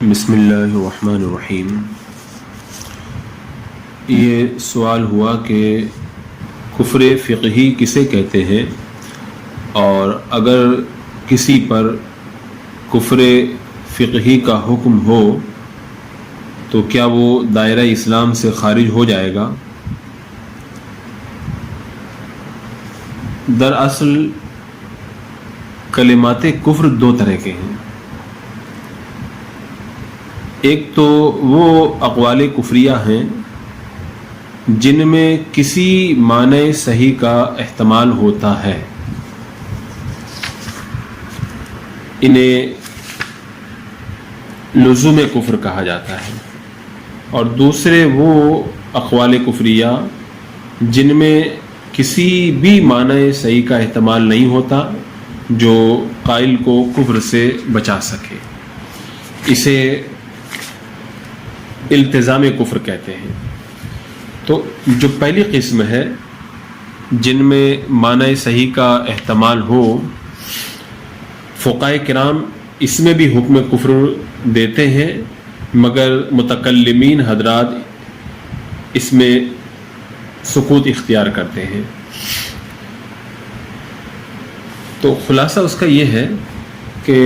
بسم اللہ الرحمن الرحیم۔ یہ سوال ہوا کہ کفر فقہی کسے کہتے ہیں، اور اگر کسی پر کفر فقہی کا حکم ہو تو کیا وہ دائرہ اسلام سے خارج ہو جائے گا؟ دراصل کلمات کفر دو طرح کے ہیں۔ ایک تو وہ اقوال کفریہ ہیں جن میں کسی معنی صحیح کا احتمال ہوتا ہے، انہیں لزوم کفر کہا جاتا ہے، اور دوسرے وہ اقوال کفریہ جن میں کسی بھی معنی صحیح کا احتمال نہیں ہوتا جو قائل کو کفر سے بچا سکے، اسے التزام کفر کہتے ہیں۔ تو جو پہلی قسم ہے جن میں معنی صحیح کا احتمال ہو، فقہاء کرام اس میں بھی حکم کفر دیتے ہیں، مگر متکلمین حضرات اس میں سکوت اختیار کرتے ہیں۔ تو خلاصہ اس کا یہ ہے کہ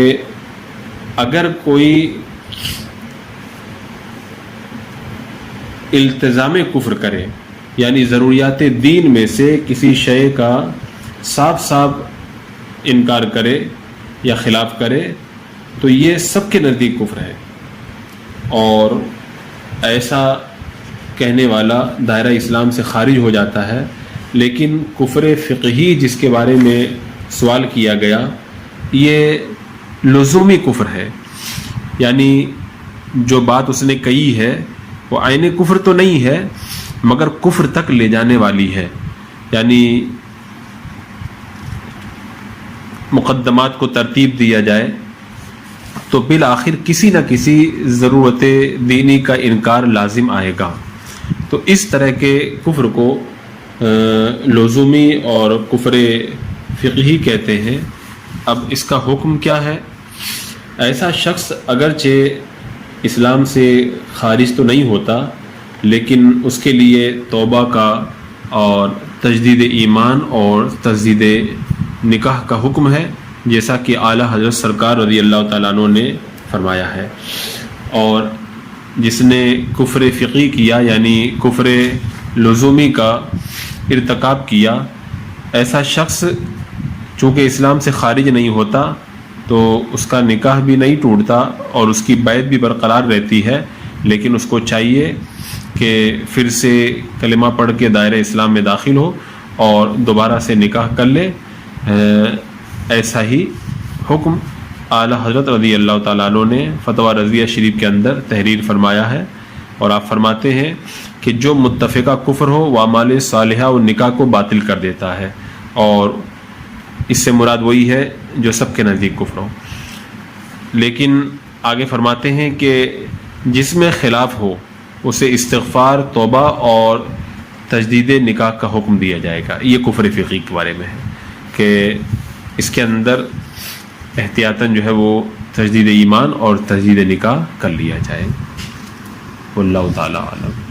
اگر کوئی التزام کفر کرے، یعنی ضروریات دین میں سے کسی شے کا صاف صاف انکار کرے یا خلاف کرے، تو یہ سب کے نزدیک کفر ہے، اور ایسا کہنے والا دائرہ اسلام سے خارج ہو جاتا ہے۔ لیکن کفر فقہی جس کے بارے میں سوال کیا گیا، یہ لزومی کفر ہے، یعنی جو بات اس نے کہی ہے وہ عین کفر تو نہیں ہے مگر کفر تک لے جانے والی ہے، یعنی مقدمات کو ترتیب دیا جائے تو بالآخر کسی نہ کسی ضرورت دینی کا انکار لازم آئے گا۔ تو اس طرح کے کفر کو لزومی اور کفر فقہی کہتے ہیں۔ اب اس کا حکم کیا ہے؟ ایسا شخص اگرچہ اسلام سے خارج تو نہیں ہوتا، لیکن اس کے لیے توبہ کا اور تجدید ایمان اور تجدید نکاح کا حکم ہے، جیسا کہ اعلیٰ حضرت سرکار رضی اللہ تعالیٰ عنہ نے فرمایا ہے۔ اور جس نے کفر فقہی کیا، یعنی کفر لزومی کا ارتکاب کیا، ایسا شخص چونکہ اسلام سے خارج نہیں ہوتا تو اس کا نکاح بھی نہیں ٹوٹتا اور اس کی بیعت بھی برقرار رہتی ہے، لیکن اس کو چاہیے کہ پھر سے کلمہ پڑھ کے دائرہ اسلام میں داخل ہو اور دوبارہ سے نکاح کر لے۔ ایسا ہی حکم اعلیٰ حضرت رضی اللہ تعالیٰ عنہ نے فتویٰ رضویہ شریف کے اندر تحریر فرمایا ہے، اور آپ فرماتے ہیں کہ جو متفقہ کفر ہو وہ اعمال صالحہ و نکاح کو باطل کر دیتا ہے، اور اس سے مراد وہی ہے جو سب کے نزدیک کفر ہو۔ لیکن آگے فرماتے ہیں کہ جس میں خلاف ہو اسے استغفار، توبہ اور تجدید نکاح کا حکم دیا جائے گا۔ یہ کفر فقہی کے بارے میں ہے کہ اس کے اندر احتیاطاً جو ہے وہ تجدید ایمان اور تجدید نکاح کر لیا جائے۔ واللہ تعالی عالم۔